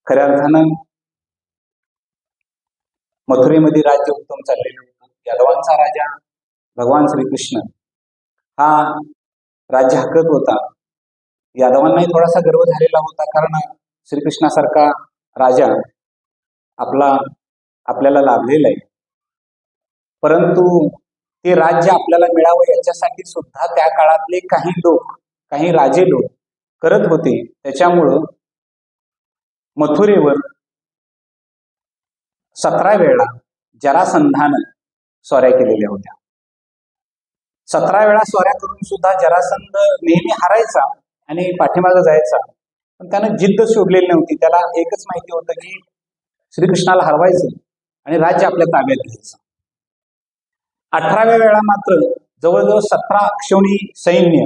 खऱ्या अर्थानं मथुरेमध्ये राज्य उत्तम चाललेलं होतं. यादवांचा राजा भगवान श्रीकृष्ण हा राज्य हकत होता. यादवांनाही थोडासा गर्व झालेला होता, कारण श्रीकृष्णासारखा राजा आपल्याला लाभलेला आहे. परंतु ते राज्य आपल्याला मिळावं याच्यासाठी सुद्धा त्या काळातले काही राजे लोक करत होते. त्याच्यामुळं मथुरेवर 17 वेळा जरासंधानं स्वाऱ्या केलेल्या होत्या. 17 वेळा स्वाऱ्या करून सुद्धा जरासंध नेहमी हारायचा आणि पाठीमागे जायचा, पण त्यानं जिद्द सोडलेली नव्हती. त्याला एकच माहिती होतं की श्रीकृष्णाला हरवायचं आणि राज्य आपल्या ताब्यात घ्यायचं. 18व्या वेळा मात्र जवळजवळ 17 अक्षौणी सैन्य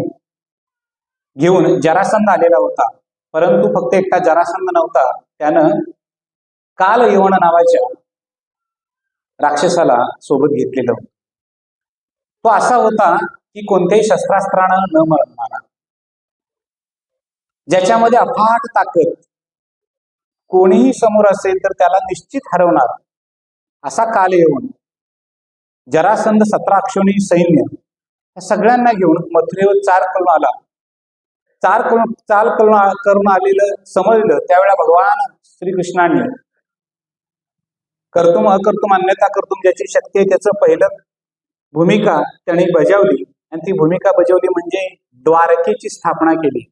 घेऊन जरासंध आलेला होता. परंतु फक्त एकटा जरासंध नव्हता, त्यानं कालयवन नावाच्या राक्षसाला सोबत घेतलेलं होतं. तो असा होता की कोणत्याही शस्त्रास्त्रानं न मरणारा, ज्याच्यामध्ये अफाट ताकद, कोणीही समोर असेल तर त्याला निश्चित हरवणार असा कालयवन जरासंध 17 अक्षौणी सैन्य या सगळ्यांना घेऊन मथुरेवर चाल करून आलेलं समजलं. त्यावेळेला भगवान श्रीकृष्णाने कर्तुम अकर्तुम अन्यथा कर्तुम ज्याची शक्ती आहे त्याचं पहिलं भूमिका त्यांनी बजावली, आणि ती भूमिका बजावली म्हणजे द्वारकेची स्थापना केली.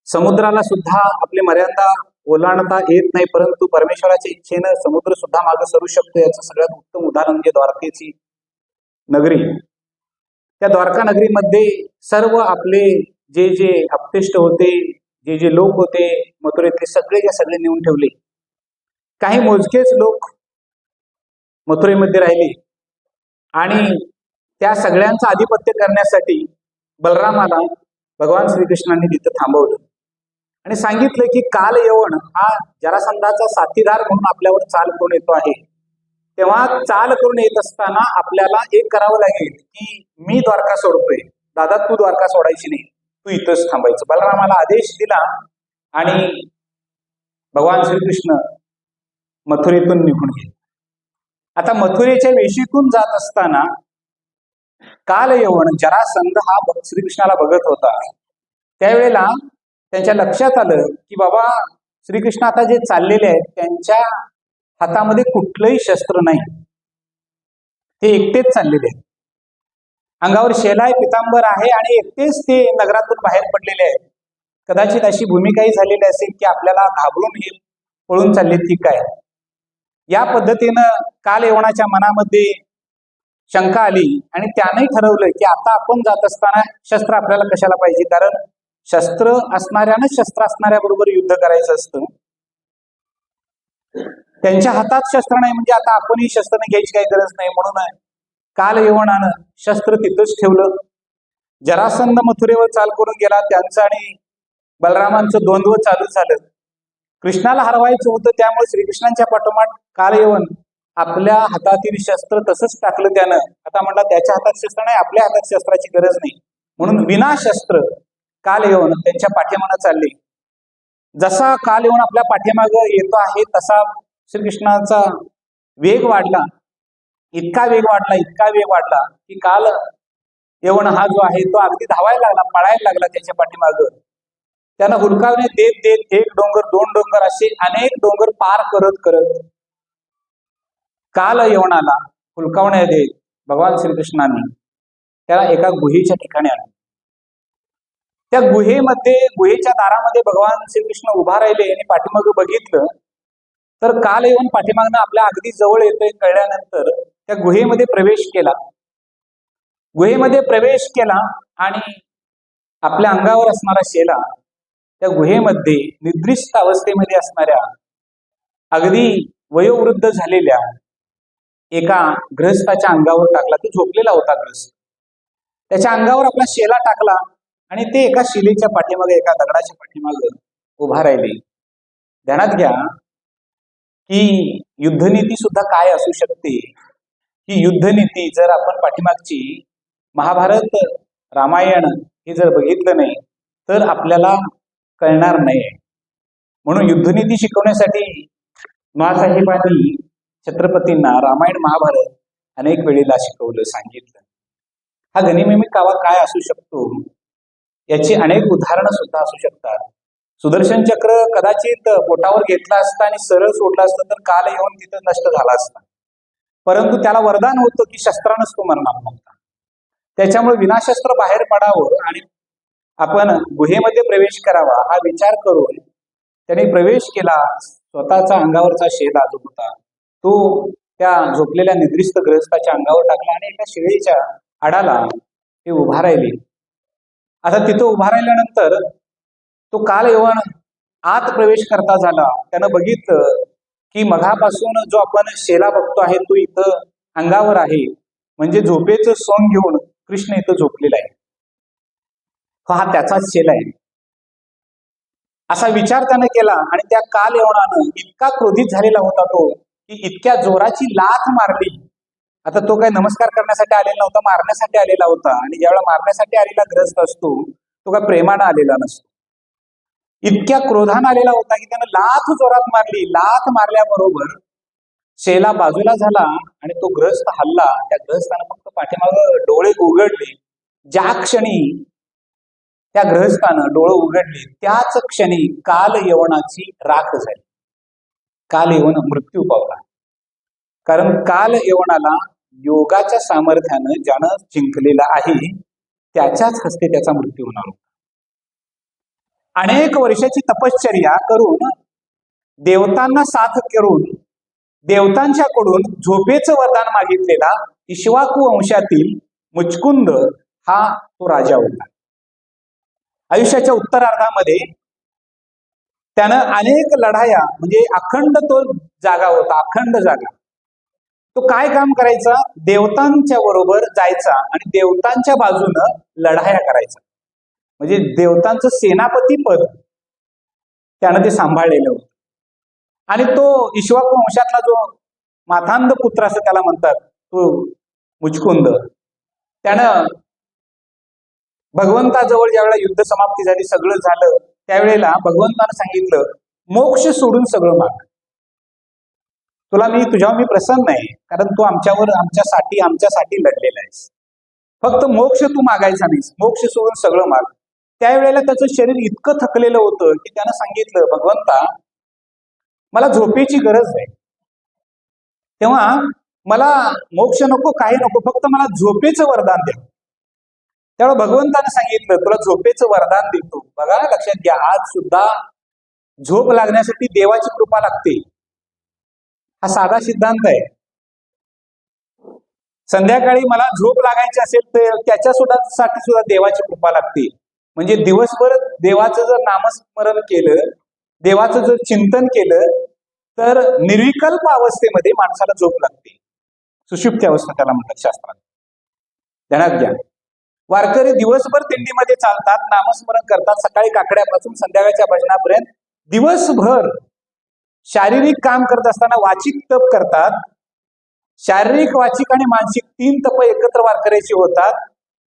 समुद्राला सुद्धा आपली मर्यादा ओलांडता येत नाही, परंतु परमेश्वराच्या इच्छेनं समुद्र सुद्धा मागे सरू शकतो. याचं सगळ्यात उत्तम उदाहरण म्हणजे द्वारकेची नगरी. त्या द्वारका नगरीमध्ये सर्व आपले जे अपतिष्ट होते, जे लोक होते मथुरेतले, सगळे नेऊन ठेवले. काही मोजकेच लोक मथुरेमध्ये राहिले आणि त्या सगळ्यांचं आधिपत्य करण्यासाठी बलरामाला भगवान श्रीकृष्णांनी तिथं थांबवलं आणि सांगितलं की कालयवन हा जरासंधाचा साथीदार म्हणून आपल्यावर चाल करून येतो आहे. तेव्हा चाल करून येत असताना आपल्याला एक करावं लागेल की मी द्वारका सोडतोय, दादा तू द्वारका सोडायची नाही, तू इथंच थांबायचं. बलरामाला आदेश दिला आणि भगवान श्रीकृष्ण मथुरेतून निघून गेले. आता मथुरेच्या वेशीतून जात असताना कालयवन जरासंध हा श्रीकृष्णाला बघत होता. त्यावेळेला त्यांच्या लक्षात आलं की बाबा श्रीकृष्ण आता जे चाललेले आहेत त्यांच्या हातामध्ये कुठलंही शस्त्र नाही, ते एकटेच चाललेले आहेत. अंगावर शेलाय पितांबर आहे आणि एकटेच ते नगरातून बाहेर पडलेले आहेत. कदाचित अशी भूमिकाही झालेली असेल की आपल्याला घाबरून हे पळून चाललेत की काय. या पद्धतीनं कालयवनाच्या मनामध्ये शंका आली आणि त्याने ठरवलं की आता आपण जात असताना शस्त्र आपल्याला कशाला पाहिजे, कारण शस्त्र असणाऱ्यानं शस्त्र असणाऱ्या बरोबर युद्ध करायचं असतं. त्यांच्या हातात शस्त्र नाही म्हणजे आता आपणही शस्त्र घ्यायची काही गरज नाही, म्हणून कालयवनानं शस्त्र तिथंच ठेवलं. जरासंध मथुरेवर चाल करून गेला. त्यांचं आणि बलरामांचं द्वंद्व चालू झालं. कृष्णाला हरवायचं होतं, त्यामुळे श्रीकृष्णांच्या पाठोपाठ कालयवन आपल्या हातातील शस्त्र तसंच टाकलं त्यानं. आता म्हणला त्याच्या हातात शस्त्र नाही, आपल्या हातात शस्त्राची गरज नाही, म्हणून विना शस्त्र कालयवन त्यांच्या पाठीमागं चालले. जसा कालयवन आपल्या पाठीमागं येतो आहे तसा श्रीकृष्णाचा वेग वाढला, इतका वेग वाढला की कालयवन हा जो आहे तो अगदी धावायला लागला, पळायला लागला त्याच्या पाठीमागं. त्यानं हुलकावणे देत एक डोंगर, 2 डोंगर असे अनेक डोंगर पार करत कालयवनाला हुलकावण्या देत भगवान श्रीकृष्णांनी त्याला एका गुहेच्या ठिकाणी आणलं. त्या गुहेच्या दारामध्ये भगवान श्रीकृष्ण उभा राहिले आणि पाठीमागं बघितलं तर कालयवन पाठीमागनं आपल्या अगदी जवळ येतोय कळल्यानंतर त्या गुहेमध्ये प्रवेश केला आणि आपल्या अंगावर असणारा शेला त्या गुहेमध्ये निद्रिस्त अवस्थेमध्ये असणाऱ्या अगदी वयोवृद्ध झालेल्या एका गृहस्थाच्या अंगावर टाकला. तो झोपलेला होता गृहस्थ. त्याच्या अंगावर आपला शेला टाकला आणि ते एका शिलेच्या पाठीमागे, एका दगडाच्या पाठीमागे उभा राहिले. ध्यानात घ्या की युद्धनीती सुद्धा काय असू शकते. ही युद्धनीती जर आपण पाठीमागची महाभारत रामायण हे जर बघितलं नाही तर आपल्याला कळणार नाही. म्हणून युद्धनीती शिकवण्यासाठी मासाहेबांनी छत्रपतींना रामायण महाभारत अनेक वेळेला शिकवलं, सांगितलं. हा गनिमी कावा काय असू शकतो याची अनेक उदाहरणं सुद्धा असू शकतात. सुदर्शन चक्र कदाचित पोटावर घेतला असता आणि सरळ सोडला असतं तर काल येऊन तिथं नष्ट झाला असता, परंतु त्याला वरदान होतं की शस्त्रानंच तो मरणार नव्हता. त्याच्यामुळे विनाशस्त्र बाहेर पडावं आणि आपण गुहेमध्ये प्रवेश करावा हा विचार करून त्याने प्रवेश केला. स्वतःचा अंगावरचा शेला जो होता तो त्या झोपलेल्या निद्रिस्त ग्रहस्थाच्या अंगावर टाकला आणि एका शिळेच्या आडाला ते उभा राहिले. आता तिथं उभा राहिल्यानंतर तो काल यवन आत प्रवेश करता झाला. त्यानं बघितलं की मघापासून जो आपण शेला बघतो आहे तो इथं अंगावर आहे, म्हणजे झोपेचं सोंग घेऊन कृष्ण इथं झोपलेला आहे. हा त्याचाच शेला आहे असा विचार त्यानं केला. आणि त्या काल यवनानं इतका क्रोधित झालेला होता तो की इतक्या जोराची लाथ मारली. आता तो काही नमस्कार करण्यासाठी आलेला नव्हता, मारण्यासाठी आलेला होता. आणि ज्यावेळेला मारण्यासाठी आलेला ग्रस्त असतो तो काय प्रेमानं आलेला नसतो. इतक्या क्रोधानं आलेला होता की त्यानं लाथ जोरात मारली. लाथ मारल्याबरोबर शेला बाजूला झाला आणि तो ग्रस्त हल्ला. त्या ग्रस्तानं फक्त पाठीमागं डोळे उघडले. ज्या क्षणी त्या ग्रहस्थानं डोळं उघडले त्याच क्षणी काल यवनाची राख झाली. काल यवन मृत्यू पावला. कारण काल यवनाला योगाच्या सामर्थ्यानं ज्यानं जिंकलेला आहे त्याच्याच हस्ते त्याचा मृत्यू होणार होता. अनेक वर्षाची तपश्चर्या करून देवतांना साथ करून देवतांच्याकडून झोपेचं वरदान मागितलेला इक्ष्वाकू वंशातील मुचकुंद हा तो राजा होता. आयुष्याच्या उत्तरार्धामध्ये त्यानं अनेक लढाया, म्हणजे अखंड तो जागा होता, अखंड जागा. तो काय काम करायचा? देवतांच्या बरोबर जायचा आणि देवतांच्या बाजूनं लढाया करायचा. म्हणजे देवतांचं सेनापती पद त्यानं ते सांभाळलेलं होतं. आणि तो इक्ष्वाकू वंशातला जो माथांद पुत्र असं त्याला म्हणतात तो मुचकुंद, त्यानं भगवंताजवळ ज्यावेळेला युद्ध समाप्ती झाली, सगळं झालं, त्यावेळेला भगवंतानं सांगितलं मोक्ष सोडून सगळं माग. तुझ्यावर मी प्रसन्न आहे, कारण तू आमच्यासाठी लढलेला आहेस. फक्त मोक्ष तू मागायचा नाहीस, मोक्ष सोडून सगळं माग. त्यावेळेला त्याचं शरीर इतकं थकलेलं होतं की त्यानं सांगितलं भगवंता मला झोपेची गरज आहे, तेव्हा मला मोक्ष नको, काही नको, फक्त मला झोपेचं वरदान द्या. त्यावेळेला भगवंतानं सांगितलं तुला झोपेचं वरदान देतो. बघा लक्षात घ्या, आज सुद्धा झोप लागण्यासाठी देवाची कृपा लागते. हा साधा सिद्धांत आहे. संध्याकाळी मला झोप लागायची असेल तर त्याच्या साठी सुद्धा देवाची कृपा लागते. म्हणजे दिवसभर देवाचं जर नामस्मरण केलं, देवाचं जर चिंतन केलं तर निर्विकल्प अवस्थेमध्ये माणसाला झोप लागते. सुषुप्ती अवस्था त्याला म्हणतात शास्त्रात. ध्यानात घ्या. वारकरी दिवसभर दिंडीमध्ये चालतात, नामस्मरण करतात, सकाळी काकड्यापासून संध्याकाळच्या भजनापर्यंत दिवसभर शारीरिक काम करत असताना वाचिक तप करतात. शारीरिक, वाचिक आणि मानसिक 3 तप एकत्र वारकऱ्याची होतात.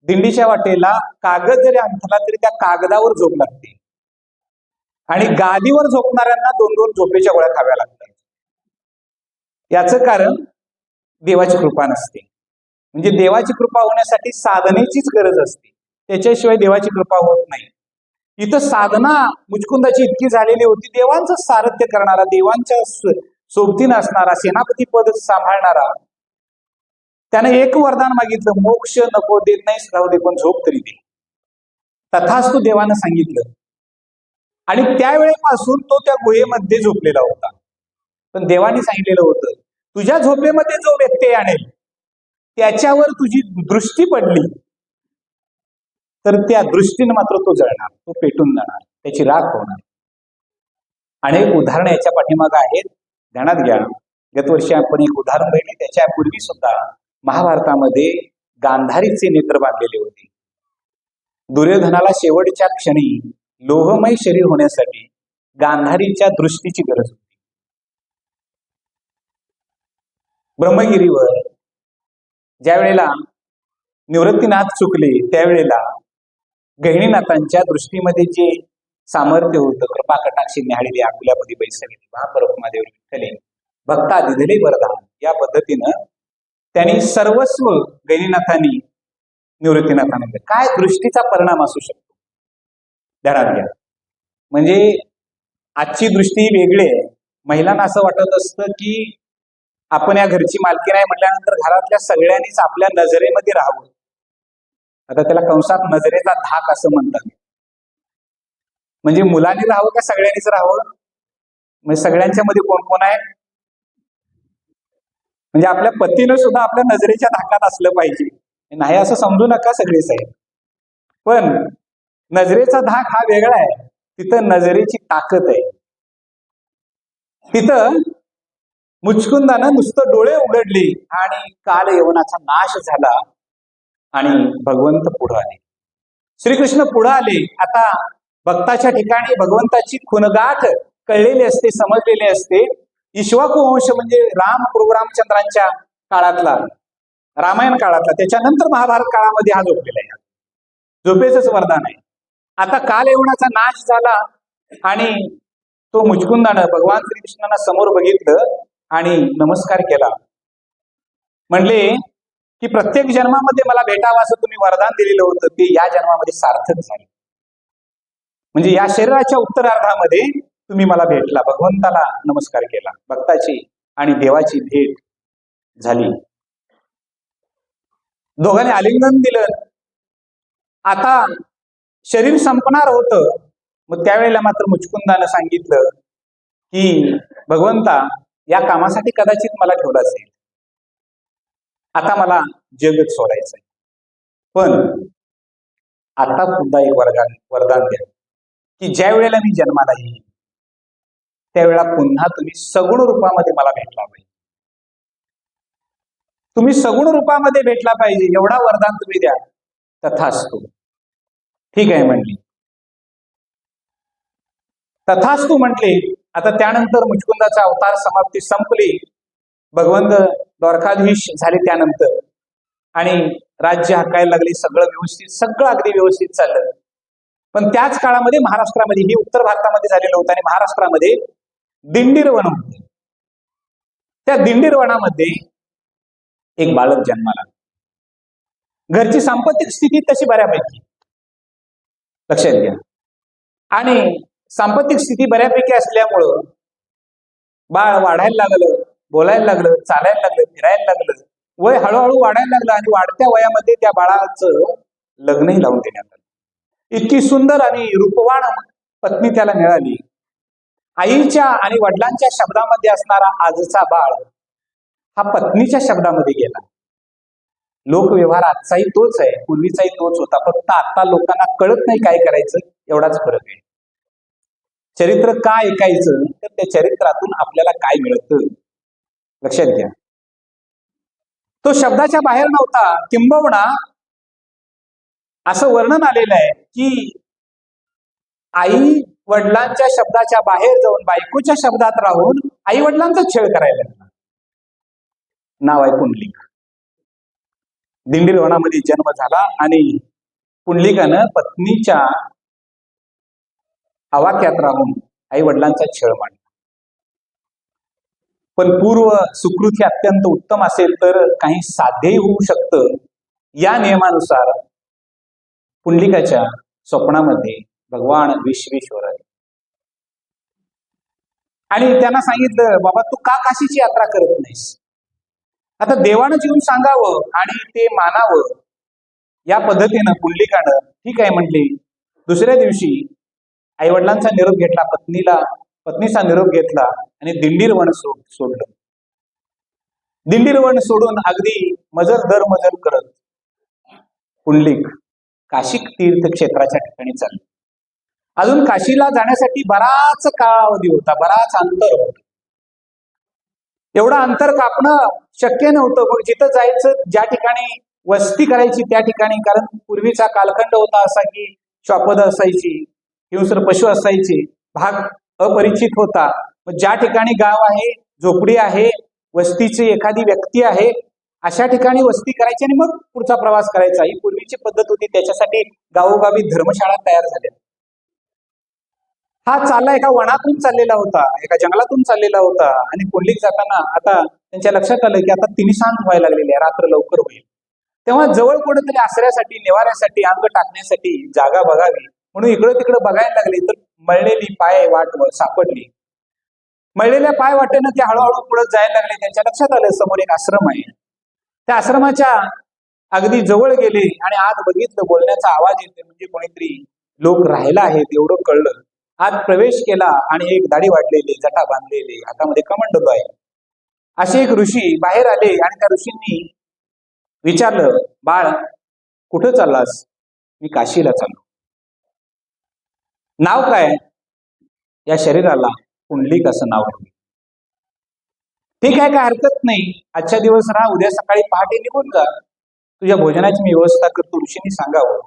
दिंडीच्या वाटेला कागद जरी अंथरला तरी त्या कागदावर झोप लागते. आणि गादीवर झोपणाऱ्यांना 2-2 झोपेच्या गोळ्या खाव्या लागतात. याचं कारण देवाची कृपा नसते. म्हणजे देवाची कृपा होण्यासाठी साधनेचीच गरज असते, त्याच्याशिवाय देवाची कृपा होत नाही. इथं साधना मुचकुंदाची इतकी झालेली होती, देवांचं सारथ्य करणारा, देवांच्या सोबतीनं असणारा, सेनापती पद सांभाळणारा, त्याने एक वरदान मागितलं, मोक्ष नको, देत नाहीस राहू दे, पण झोप तरी दे. तथास्तु देवानं सांगितलं. आणि त्यावेळेपासून तो त्या गुहेमध्ये झोपलेला होता. पण देवाने सांगितलेलं होतं तुझ्या झोपेमध्ये जो व्यत्यय आणेल त्याच्यावर तुझी दृष्टी पडली तर त्या दृष्टीने मात्र तो जळणार, तो पेटून जाणार, त्याची राख होणार. अनेक उदाहरणं याच्या पाठीमागं आहेत, ध्यानात घ्या. गतवर्षी आपण एक उदाहरण बघितले, त्याच्यापूर्वी सुद्धा महाभारतामध्ये गांधारीचे नेत्र बांधलेले होते. दुर्योधनाला शेवटच्या क्षणी लोहमय शरीर होण्यासाठी गांधारीच्या दृष्टीची गरज होती. ब्रह्मगिरीवर ज्या वेळेला निवृत्तीनाथ चुकले त्यावेळेला गहिनीनाथांच्या दृष्टीमध्ये जे सामर्थ्य होतं, कृपा कटाक्षी न्याहाळिले आकुल्यापदी बैसले महापरमादेव विठ्ठले भक्ता दिधले वरदान, या पद्धतीनं त्यांनी सर्वस्व गहिनीनाथांनी निवृत्तीनाथांना दिलं. काय दृष्टीचा परिणाम असू शकतो ध्यानात घ्या. म्हणजे आजची दृष्टी वेगळी आहे. महिलांना असं वाटत असतं की आपण या घरची मालकी नाही म्हटल्यानंतर घरातल्या सगळ्यांनीच आपल्या नजरेमध्ये राहावं. आता त्याला कंसात नजरेचा धाक असं म्हणतात. म्हणजे मुलांनी राहावं का सगळ्यांनीच राहावं? म्हणजे सगळ्यांच्या मध्ये कोण कोण आहे? म्हणजे आपल्या पतीनं सुद्धा आपल्या नजरेच्या धाकात असलं पाहिजे. नाही असं समजू नका सगळेच आहे, पण नजरेचा धाक हा वेगळा आहे. तिथं नजरेची ताकद आहे. तिथं मुचकुंदानं नुसतं डोळे उघडले आणि काल यवनाचा नाश झाला आणि भगवंत पुढे आले. श्रीकृष्ण पुढे आले. आता भक्ताच्या ठिकाणी भगवंताची खुणगाठ कळलेली असते, समजलेली असते. इक्ष्वाकू वंश म्हणजे राम प्रभू रामचंद्रांच्या काळातला, रामायण काळातला, त्याच्यानंतर महाभारत काळामध्ये हा झोपलेला आहे. झोपेचंच वरदान आहे. आता काल यवनाचा नाश झाला आणि तो मुचकुंदानं भगवान श्रीकृष्णांना समोर बघितलं आणि नमस्कार केला. म्हणले की प्रत्येक जन्मामध्ये मला भेटावं असं तुम्ही वरदान दिलेलं होतं, ते या जन्मामध्ये सार्थक झाले. म्हणजे या शरीराच्या उत्तरार्धामध्ये तुम्ही मला भेटला, भगवंताला नमस्कार केला, भक्ताची आणि देवाची भेट झाली. दोघांनी आलिंगन दिलं. आता शरीर संपणार होतं. मग त्यावेळेला मात्र मुचकुंदानं सांगितलं की भगवंता, या कामासाठी कदाचित मला ठेवलं असेल, आता मला जगच सोडायचंय, पण आता पुन्हा एक वरदान द्या की ज्या वेळेला मी जन्माला येईल त्यावेळेला पुन्हा तुम्ही सगुण रूपामध्ये मला भेटला पाहिजे. तुम्ही सगुण रूपामध्ये भेटला पाहिजे, एवढा वरदान तुम्ही द्या. तथास्तु. ठीक आहे म्हणली. तथास्तु म्हटले. आता त्यानंतर मुचकुंदाचा अवतार समाप्ती संपली. भगवंत द्वारकाधीश झाले त्यानंतर आणि राज्य हाकायला लागले. सगळं व्यवस्थित, सगळं अगदी व्यवस्थित चाललं. पण त्याच काळामध्ये महाराष्ट्रामध्ये, हे उत्तर भारतामध्ये झालेलं होतं आणि महाराष्ट्रामध्ये दिंडीर वन होते. त्या दिंडीर वनामध्ये एक बालक जन्माला. घरची सांपत्तिक स्थिती तशी बऱ्यापैकी, लक्षात घ्या, आणि सांपत्तिक स्थिती बऱ्यापैकी असल्यामुळं बाळ वाढायला लागलं, बोलायला लागलं, चालायला लागलं, फिरायला लागलं. वय हळूहळू वाढायला लागलं आणि वाढत्या वयामध्ये त्या बाळाचं लग्नही लावून देण्यात आलं. इतकी सुंदर आणि रूपवान पत्नी त्याला मिळाली. आईच्या आणि वडिलांच्या शब्दामध्ये असणारा आजचा बाळ हा पत्नीच्या शब्दामध्ये गेला. लोकव्यवहार आजचाही तोच आहे, पूर्वीचाही तोच होता. फक्त आता लोकांना कळत नाही काय करायचं, एवढाच फरक आहे. चरित्र का ऐकायचं, तर त्या चरित्रातून आपल्याला काय मिळतं लक्षात घ्या. तो शब्दाच्या बाहेर नव्हता. किंबहुना असं वर्णन आलेलं आहे की आई वडिलांच्या शब्दाच्या बाहेर जाऊन बायकोच्या शब्दात राहून आई वडिलांचा छळ करायला लागला. नाव आहे पुंडलिक. दिंडीर वनामध्ये जन्म झाला आणि पुंडलिकानं पत्नीच्या आवाक्यात राहून आई वडिलांचा छळ मांडला. पण पूर्व सुकृती अत्यंत उत्तम असेल तर काही साध्यही होऊ शकतं. या नियमानुसार पुंडलिकाच्या स्वप्नामध्ये भगवान विश्वेश्वर आले आणि त्यांना सांगितलं, बाबा तू का काशीची यात्रा करत नाहीस? आता देवानं येऊन सांगावं आणि ते मानावं. या पद्धतीनं पुंडलिकानं ठीक आहे म्हटले. दुसऱ्या दिवशी आई वडिलांचा निरोप घेतला, पत्नीचा निरोप घेतला आणि दिंडीर वन सोडलं. दिंडीर वन सोडून अगदी मजल दर मजल करत पुंडलिक काशी तीर्थक्षेत्राच्या ठिकाणी चालले. अजून काशीला जाण्यासाठी बराच कालावधी होता, बराच अंतर होतं. एवढं अंतर कापणं शक्य नव्हतं. मग जिथं जायचं, ज्या ठिकाणी वस्ती करायची त्या ठिकाणी, कारण पूर्वीचा कालखंड होता असा की श्वापद असायची, हिंस्र पशु असायचे, भाग अपरिचित होता. मग ज्या ठिकाणी गाव आहे, झोपडी आहे, वस्तीची एखादी व्यक्ती आहे, अशा ठिकाणी वस्ती करायची आणि मग पुढचा प्रवास करायचा, ही पूर्वीची पद्धत होती. त्याच्यासाठी गावोगावी धर्मशाळा तयार झाल्या. हा चालला एका वनातून चाललेला होता, एका जंगलातून चाललेला होता आणि पुंडलिक जाताना आता त्यांच्या लक्षात आलं की आता तिन्हीसांज व्हायला लागलेली आहे, रात्र लवकर होईल. तेव्हा जवळ कुठेतरी आसऱ्यासाठी, निवाऱ्यासाठी, अंग टाकण्यासाठी जागा बघावी म्हणून इकडं तिकडं बघायला लागले, तर मळलेली पाय वाट सापडली. मळलेल्या पाय वाटेनं ते हळूहळू पुढे जायला लागले. त्यांच्या लक्षात आलं समोर एक आश्रम आहे. त्या आश्रमाच्या अगदी जवळ गेले आणि आत बघितलं, बोलण्याचा आवाज येते म्हणजे कोणीतरी लोक राहायला आहेत एवढं कळलं. आत प्रवेश केला आणि एक दाढी वाढलेली, जटा बांधलेले, हातामध्ये कमंडलू आहे असे एक ऋषी बाहेर आले आणि त्या ऋषींनी विचारलं, बाळ कुठं चाललास? मी काशीला चाललो. नाव काय? या शरीराला पुंडलिक असं नाव ठेवलं. ठीक आहे, काय हरकत नाही, आजच्या दिवस राहा, उद्या सकाळी पहाटे निघून जा, तुझ्या भोजनाची मी व्यवस्था करतो, ऋषींनी सांगावं.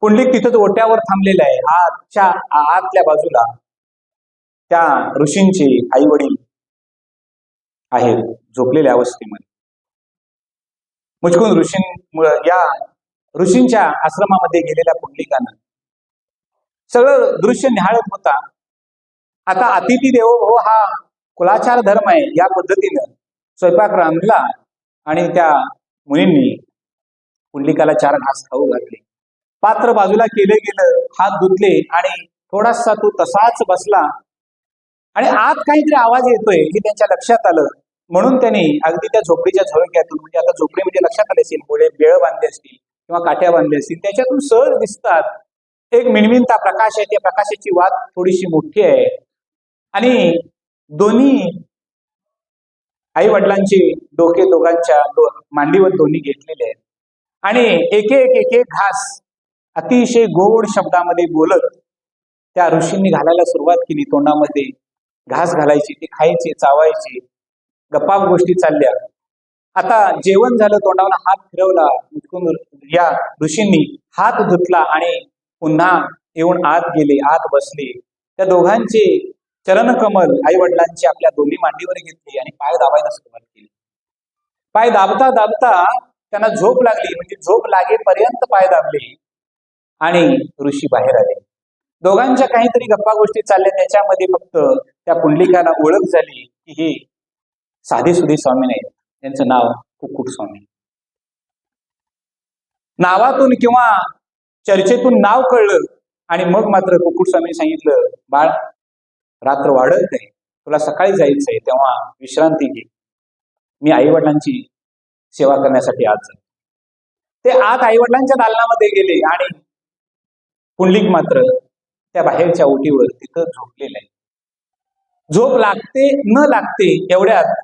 पुंडलिक तिथंच ओट्यावर थांबलेला आहे. आतल्या बाजूला त्या ऋषींचे आई वडील आहेत झोपलेल्या अवस्थेमध्ये. मुचकून या ऋषींच्या आश्रमामध्ये गेलेल्या पुंडलिकानं सगळं दृश्य निहाळत होता. आता अतिथी देवो भव हा कुलाचार धर्म आहे. या पद्धतीनं स्वयंपाक रांधला आणि त्या मुनींनी पुंडलिकाला 4 घास खाऊ घातले. पात्र बाजूला केले गेलं, हात धुतले आणि थोडासा तो तसाच बसला आणि आत काहीतरी आवाज येतोय हे त्यांच्या लक्षात आलं. म्हणून त्यांनी अगदी त्या झोपडीच्या झळक्यातून, म्हणजे आता झोपडी म्हणजे लक्षात आले असेल, पुढे बेळ बांधले असतील किंवा काट्या बांधले असतील, त्याच्यातून सहज दिसतात एक मिणमिणता प्रकाश आहे. त्या प्रकाशाची वात थोडीशी मोठी आहे आणि दोन्ही आई वडिलांचे डोके दोघांच्या मांडीवर दोन्ही घेतलेले आहेत आणि एक एक घास अतिशय गोड शब्दामध्ये बोलत त्या ऋषींनी घालायला सुरुवात केली. तोंडामध्ये घास घालायची, ते खायचे, चावायचे, गप्पा गोष्टी चालल्या. आता जेवण झालं, तोंडावर हात फिरवला, या ऋषींनी हात धुतला आणि पुन्हा येऊन आत गेले, आत बसले. त्या दोघांचे चरणकमल आई वडिलांची आपल्या दोन्ही मांडीवर घेतली आणि पाय दाबायला सुरुवात केली. पाय दाबता दाबता त्यांना झोप लागली, म्हणजे झोप लागेपर्यंत पाय दाबले आणि ऋषी बाहेर आले. दोघांच्या काहीतरी गप्पा गोष्टी चालल्या. त्याच्यामध्ये फक्त त्या पुंडलिकाला ओळख झाली की हे साधेसुधे स्वामी नाहीत, त्यांचं नाव कुक्कुट स्वामी. नावातून किंवा चर्चेतून नाव कळलं आणि मग मात्र कुक्कुट स्वामींनी सांगितलं, बाळ रात्र वाढत आहे, तुला सकाळी जायचंय, तेव्हा विश्रांती घे, मी आई वडिलांची सेवा करण्यासाठी आज जातो. ते आत आई वडिलांच्या दालनामध्ये गेले आणि पुंडलिक मात्र त्या बाहेरच्या ओटीवर तिथं झोपलेलं आहे. झोप लागते न लागते एवढ्यात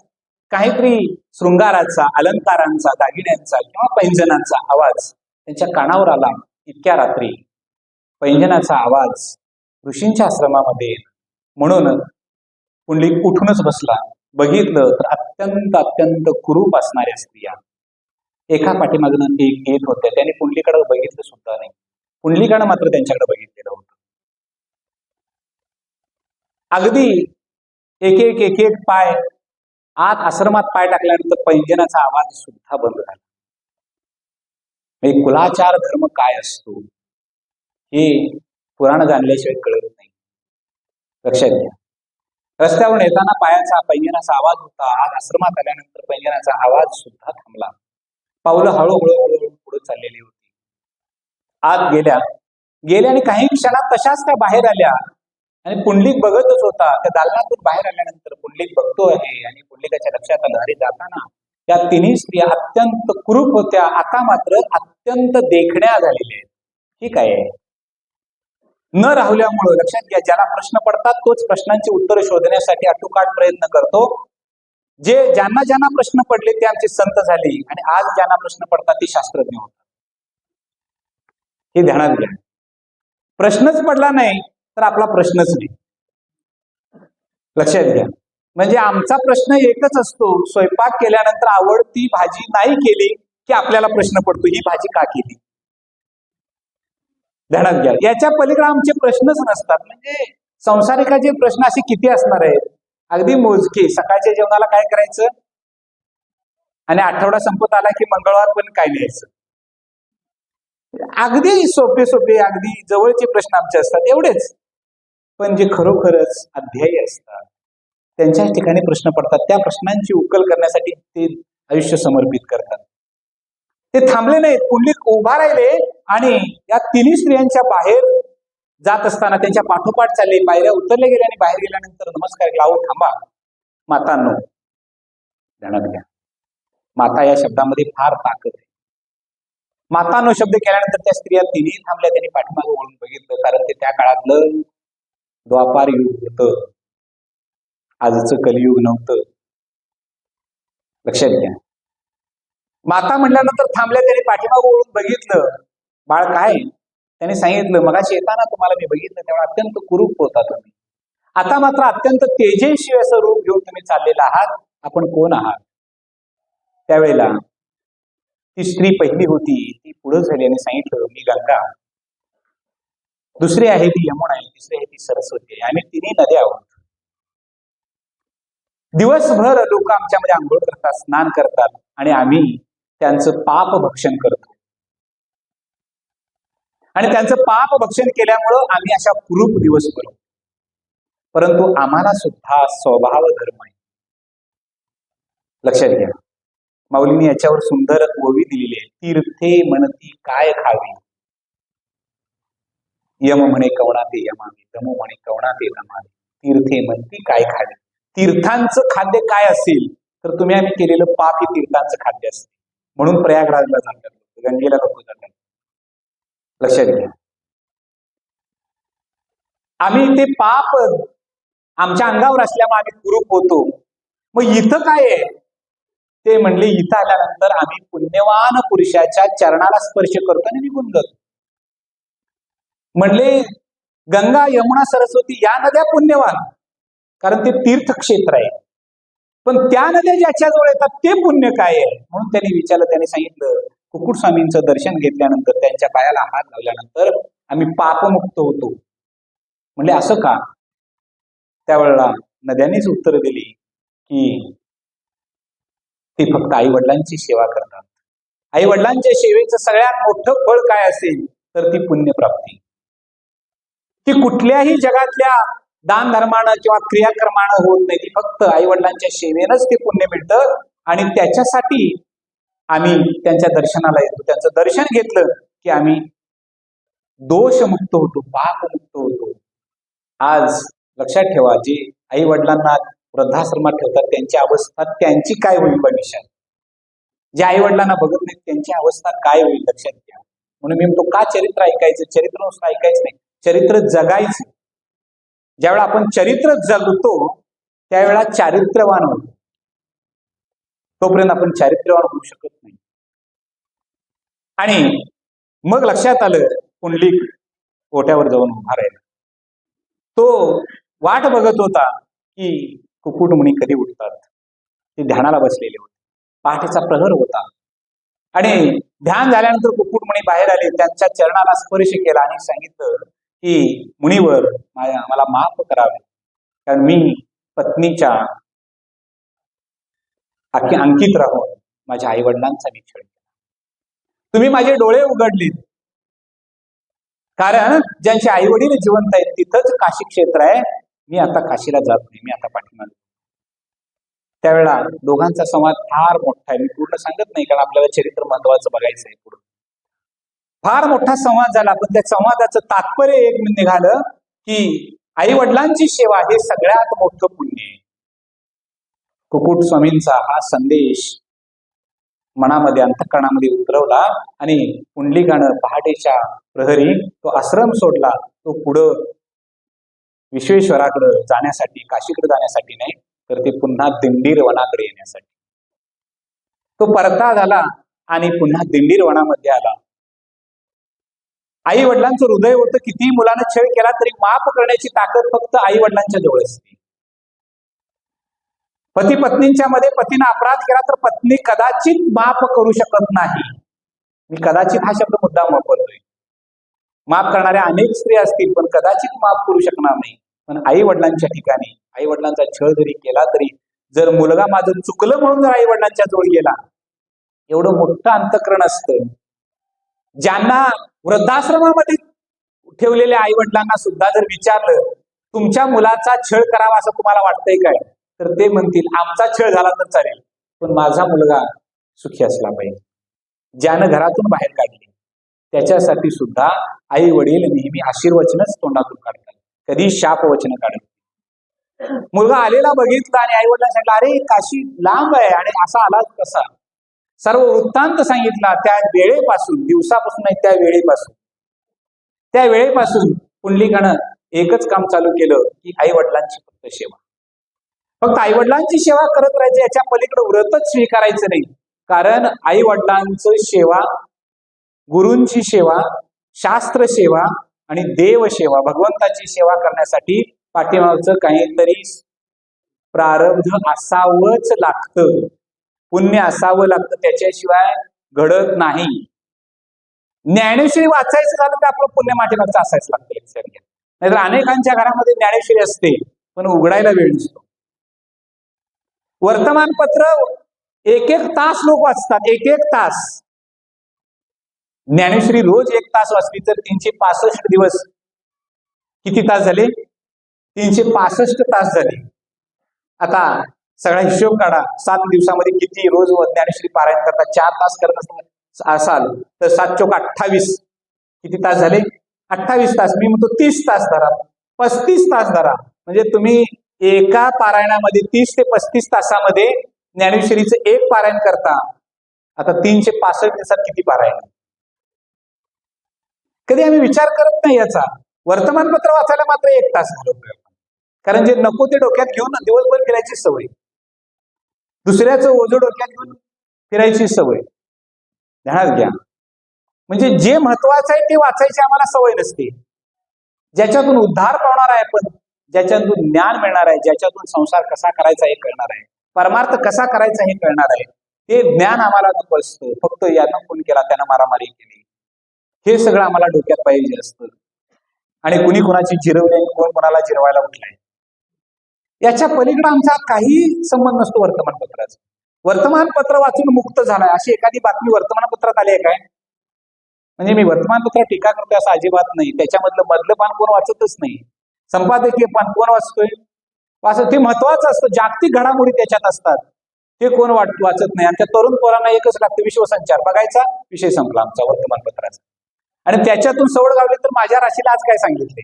काहीतरी शृंगाराचा, अलंकारांचा, दागिन्यांचा किंवा पैंजनाचा आवाज त्यांच्या कानावर आला. इतक्या रात्री पैंजनाचा आवाज ऋषींच्या आश्रमामध्ये, म्हणून पुंडलिक उठूनच बसला. बघितलं तर अत्यंत कुरूप असणाऱ्या स्त्रिया एका पाठीमागून एक येत होत्या. त्यांनी पुंडलिकाकडे बघितलं सुद्धा नाही. पुंडलिकानं मात्र त्यांच्याकडे बघितलेलं होतं. अगदी एक एक पाय आत आश्रमात पाय टाकल्यानंतर पैंजनाचा आवाज सुद्धा बंद झाला. कुलाचार धर्म काय असतो हे पुराण जाणल्याशिवाय कळत नाही. लक्षात घ्या. रस्त्यावरून येताना पायाचा पैंजनाचा आवाज होता, आत आश्रमात आल्यानंतर पैंजनाचा आवाज सुद्धा थांबला. पावलं हळूहळू पुढे चाललेली होती. आत गेल्या आणि काही क्षणात तशाच त्या बाहेर आल्या आणि पुंडलिक बघतच होता. त्या दालनातून बाहेर आल्यानंतर पुंडलिक बघतो आहे आणि पुंडलिकाच्या लक्षात आलं, अरे जाताना त्या तिन्ही स्त्रिया अत्यंत कुरूप होत्या, आता मात्र अत्यंत देखण्या झालेल्या आहेत. ठीक आहे, न राहुल्यामुळं लक्षात घ्या, ज्याला प्रश्न पडतात तोच प्रश्नांची उत्तर शोधण्यासाठी अटोकाट प्रयत्न करतो. ज्यांना ज्यांना प्रश्न पडले ते आमचे संत झाले आणि आज ज्यांना प्रश्न पडतात ते शास्त्रज्ञ होतात. हे ध्यानात घ्या. प्रश्नच पडला नाही तर आपला प्रश्नच नाही. लक्षात घ्या. म्हणजे आमचा प्रश्न एकच असतो, स्वयंपाक केल्यानंतर आवडती भाजी नाही केली की आपल्याला प्रश्न पडतो, ही भाजी का केली. ध्यानात घ्या. याच्या पलीकडे आमचे प्रश्नच नसतात. म्हणजे संसारिकाचे प्रश्न असे किती असणार आहेत, अगदी मोजके. सकाळच्या जेवणाला काय करायचं आणि आठवडा संपत आला की मंगळवार पण काय न्यायचं. अगदी सोपे सोपे अगदी जवळचे प्रश्न आमचे असतात एवढेच. पण जे खरोखरच अध्यायी असतात त्यांच्याच ठिकाणी प्रश्न पडतात. त्या प्रश्नांची उकल करण्यासाठी ते आयुष्य समर्पित करतात. ते थांबले नाहीत. पुंडलिक उभा राहिले आणि या तिन्ही स्त्रियांच्या बाहेर जात असताना त्यांच्या पाठोपाठ चालले. पायऱ्या उतरले गेले आणि बाहेर गेल्यानंतर नमस्कार केला. अहो थांबा मातांनो, ध्यानात घ्या. माता या शब्दामध्ये फार ताकद आहे. मातांनो शब्द केल्यानंतर त्या स्त्रिया तिन्ही थांबल्या. त्यांनी पाठीमागे वळून बघितलं, कारण ते त्या काळातलं द्वापार युग होतं, आजचं कलियुग नव्हतं. लक्षात घ्या. माता म्हटल्यानंतर थांबल्या. त्यांनी पाठीमागे वळून बघितलं. बाळ काय? त्यांनी सांगितलं, मगाशी येताना तुम्हाला मी बघितलं तेव्हा अत्यंत कुरूप होता तुम्ही. आता मात्र अत्यंत तेजस्वी असं रूप घेऊन तुम्ही चाललेला आहात. आपण कोण आहात? त्यावेळेला ती स्त्री पहिली होती ती पुढे झाली आणि सांगितलं, मी गंगा. दुसरी आहे ती यमुना आहे. तिसरी आहे ती सरस्वती आहे. आम्ही तिन्ही नद्या आहोत. दिवसभर लोक आमच्यामध्ये आंघोळ करतात, स्नान करतात आणि आम्ही त्यांचं पाप भक्षण करतो. आणि त्यांचं पाप भक्षण केल्यामुळं आम्ही अशा कुरूप दिवस करतो. परंतु आम्हाला सुद्धा स्वभाव धर्म आहे. लक्षात घ्या. माऊलींनी याच्यावर सुंदर ओवी दिलेली आहे. तीर्थे म्हणती काय खावी, यम म्हणे कवणा ते यमावे, दमो म्हणे कवणा ते दमावे. तीर्थे म्हणती काय खावी. तीर्थांचं खाद्य काय असेल तर तुम्ही आम्ही केलेलं पाप हे तीर्थांचं खाद्य असते. म्हणून प्रयागराजला जातात, गंगेला लोक जातात. लक्षात घ्या. आम्ही ते पाप आमच्या अंगावर असल्यामुळे आम्ही कुरूप होतो. मग इथं काय आहे ते म्हणले, इथं आल्यानंतर आम्ही पुण्यवान पुरुषाच्या चरणाला स्पर्श करतो आणि निघून जातो. म्हणले गंगा यमुना सरस्वती या नद्या पुण्यवान, कारण ते तीर्थक्षेत्र आहे. पण त्या नद्या ज्याच्याजवळ येतात ते पुण्य काय आहे? म्हणून त्यांनी विचारलं. त्यांनी सांगितलं, कुकुट स्वामींचं दर्शन घेतल्यानंतर त्यांच्या पायाला हात लावल्यानंतर आम्ही पापमुक्त होतो. म्हणजे असं का? त्यावेळेला नद्यांनीच उत्तर दिली की ते फक्त आई वडिलांची सेवा करतात. आई वडिलांच्या सेवेचं सगळ्यात मोठं फळ काय असेल तर ती पुण्यप्राप्ती. ती कुठल्याही जगातल्या दान धर्मानं किंवा क्रियाकर्मानं होत नाही. ती फक्त आई वडिलांच्या सेवेनंच ते पुण्य मिळतं. आणि त्याच्यासाठी आम्ही त्यांच्या दर्शनाला येतो. त्यांचं दर्शन घेतलं की आम्ही दोषमुक्त होतो, पापमुक्त होतो. आज लक्षात ठेवा, जे आई वडिलांना वृद्धाश्रमात ठेवतात त्यांची अवस्था त्यांची काय होईल भविष्यात. जे आई वडिलांना बघत नाहीत त्यांची अवस्था काय होईल लक्षात घ्या. म्हणून मी म्हणतो, का चरित्र ऐकायचं? चरित्र नुसतं ऐकायचं नाही, चरित्र जगायचं. ज्यावेळेला आपण चरित्र जगतो त्यावेळेला चारित्र्यवान होतो. तोपर्यंत आपण चारित्र्यवान होऊ शकत नाही. आणि मग लक्षात आलं, पुंडलिक ओट्यावर जाऊन उभा राहिला. तो वाट बघत होता की कुकुटमुनी कधी उठतात. ते ध्यानाला बसलेले होते. पहाटेचा प्रहर होता आणि ध्यान झाल्यानंतर कुकुटमुनी बाहेर आले. त्यांच्या चरणाला स्पर्श केला आणि सांगितलं की मुनीवर मला माफ करावे, कारण मी पत्नीच्या अंकित राहून माझ्या आई वडिलांचा निक्षेप केला. तुम्ही माझे डोळे उघडले, कारण ज्यांचे आई वडील जिवंत आहेत तिथंच काशी क्षेत्र आहे. मी आता काशीला जात नाही, मी आता पाठीमागे. त्यावेळेला दोघांचा संवाद फार मोठा आहे. मी पूर्ण सांगत नाही, कारण आपल्याला चरित्र महत्वाचं बघायचं आहे. पुढे फार मोठा संवाद झाला. पण त्या संवादाचं तात्पर्य एक निघालं की आई वडिलांची सेवा हे सगळ्यात मोठं पुण्य आहे. कुकुट स्वामींचा हा संदेश मनामध्ये अंतःकरणामध्ये उतरवला आणि पुंडलिकानं पहाटेच्या प्रहरी तो आश्रम सोडला. तो पुढं विश्वेश्वराकडे जाण्यासाठी, काशीकडे जाण्यासाठी नाही, तर ते पुन्हा दिंडीर वनाकडे येण्यासाठी. तो परता झाला आणि पुन्हा दिंडीर वनामध्ये आला. आई वडिलांचं हृदय होतं. कितीही मुलानं छळ केला तरी माफ करण्याची ताकद फक्त आई वडिलांच्या जवळ असते. पती पत्नींच्या मध्ये पतीनं अपराध केला तर पत्नी कदाचित माफ करू शकत नाही. मी कदाचित हा शब्द मुद्दाम वापरतोय. माफ करणाऱ्या अनेक स्त्रिया असतील पण कदाचित माफ करू शकणार नाही. पण आई वडिलांच्या ठिकाणी आई वडिलांचा छळ जरी केला तरी, जर मुलगा माझं चुकलं म्हणून जर आई वडिलांच्या जवळ गेला एवढं मोठं अंतःकरण असतं. ज्यांना वृद्धाश्रमामध्ये ठेवलेल्या आई वडिलांना सुद्धा जर विचारलं तुमच्या मुलाचा छळ करावा असं तुम्हाला वाटतंय काय, तर ते म्हणतील आमचा छळ झाला तर चालेल, पण माझा मुलगा सुखी असला पाहिजे. ज्यानं घरातून बाहेर काढले त्याच्यासाठी सुद्धा आई वडील नेहमी आशीर्वचनच तोंडातून काढतात, कधी शाप वचन काढत. मुलगा आलेला बघितला आणि आई वडिलांना सांगितलं अरे काशी लांब आहे आणि असा आला कसा, सर्व वृत्तांत सांगितला. त्या वेळेपासून, दिवसापासून नाही त्या वेळेपासून पुंडलिकानं एकच काम चालू केलं की आई वडिलांची फक्त सेवा. फक्त आई वडिलांची सेवा करत राहायची, याच्या पलीकडे व्रतच स्वीकारायचं नाही. कारण आई वडिलांचं सेवा, गुरूंची सेवा, शास्त्र सेवा आणि देव सेवा, भगवंताची सेवा करण्यासाठी पाठीमागचं काहीतरी प्रारब्ध असावंच लागतं, पुण्य असावं लागतं, त्याच्याशिवाय घडत नाही. ज्ञानेश्वरी वाचायचं झालं तर आपलं पुण्य पाठीमागचं असायच लागतं, लक्षात घ्या. नाहीतर अनेकांच्या घरामध्ये ज्ञानेश्वरी असते पण उघडायला वेळ नसतो. वर्तमानपत्र एक तास लोक वाचतात, एक तास. ज्ञानेश्वरी रोज 1 तास वाचली तर 365 दिवस किती तास झाले? 365 तास झाले. आता सगळा हिशोब काढा, 7 दिवसामध्ये किती रोज ज्ञानेश्वरी पारायण करतात. 4 तास करत असाल तर 7 चोक 28, किती तास झाले? 28 तास. मी म्हणतो 30 तास धरा, 35 तास धरा. म्हणजे तुम्ही एका पारायणामध्ये 30 ते 35 तासामध्ये ज्ञानेश्वरीचं एक पारायण करता. आता 365 दिवसात किती पारायण? कधी आम्ही विचार करत नाही याचा. वर्तमानपत्र वाचायला मात्र 1 तास घालवतोय, कारण जे नको ते डोक्यात घेऊन दिवसभर फिरायची सवय, दुसऱ्याचं ओझं डोक्यात घेऊन फिरायची सवय. ध्यानात घ्या. म्हणजे जे महत्वाचं आहे ते वाचायची आम्हाला सवय नसते. ज्याच्यातून उद्धार पावणार आहे आपण, ज्याच्यातून ज्ञान मिळणार आहे, ज्याच्यातून संसार कसा करायचा हे कळणार आहे, परमार्थ कसा करायचा हे कळणार आहे, ते ज्ञान आम्हाला नको असतं. फक्त यानं खून केला, त्यानं मारामारी केली, हे सगळं आम्हाला डोक्यात पाहिजे असतं. आणि कुणी कुणाची जिरवली आणि कोण कोणाला जिरवायला उठलाय, याच्या पलीकडे आमचा काही संबंध नसतो वर्तमानपत्राचा. वर्तमानपत्र वाचून मुक्त झालाय अशी एखादी बातमी वर्तमानपत्रात आली आहे काय? म्हणजे मी वर्तमानपत्र टीका करतोय असं अजिबात नाही. त्याच्यामधलं मधलं पान कोण वाचतच नाही, संपादकीय पान कोण वाचतोय? वाचत. ते महत्वाचं असतं, जागतिक घडामोडी त्याच्यात असतात, ते कोण वाचत नाही. आमच्या तरुण पोरांना एकच लागतं, विश्वसंचार बघायचा, विषय संपला आमचा वर्तमानपत्राचा. आणि त्याच्यातून सवड गावली तर माझ्या राशीला आज काय सांगितले,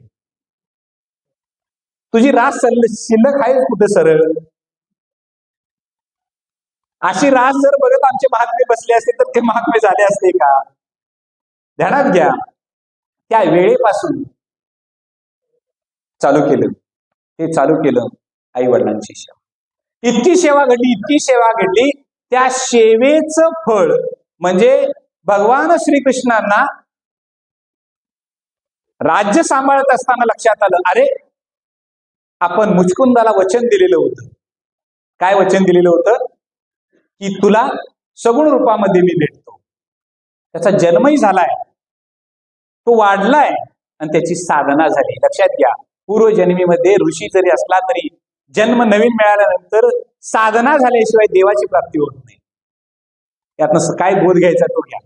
तुझी रास शिल्लक आहे कुठे सरळ? अशी रास जर बघत आमचे महात्मे बसले असते तर ते महात्मे झाले असते का? ध्यानात घ्या. त्या वेळेपासून चालू केलं आई वडिलांची सेवा. इतकी सेवा घडली, त्या सेवेचं फळ म्हणजे भगवान श्रीकृष्णांना राज्य सांभाळत असताना लक्षात आलं, अरे आपण मुचकुंदाला वचन दिलेलं होतं. काय वचन दिलेलं होतं? की तुला सगुण रूपामध्ये मी भेटतो. त्याचा जन्मही झालाय, तो वाढलाय आणि त्याची साधना झाली. लक्षात घ्या, पूर्वजन्मीमध्ये ऋषी जरी असला तरी जन्म नवीन मिळाल्यानंतर साधना झाल्याशिवाय देवाची प्राप्ती होत नाही. यातनं काय बोध घ्यायचा तो घ्या.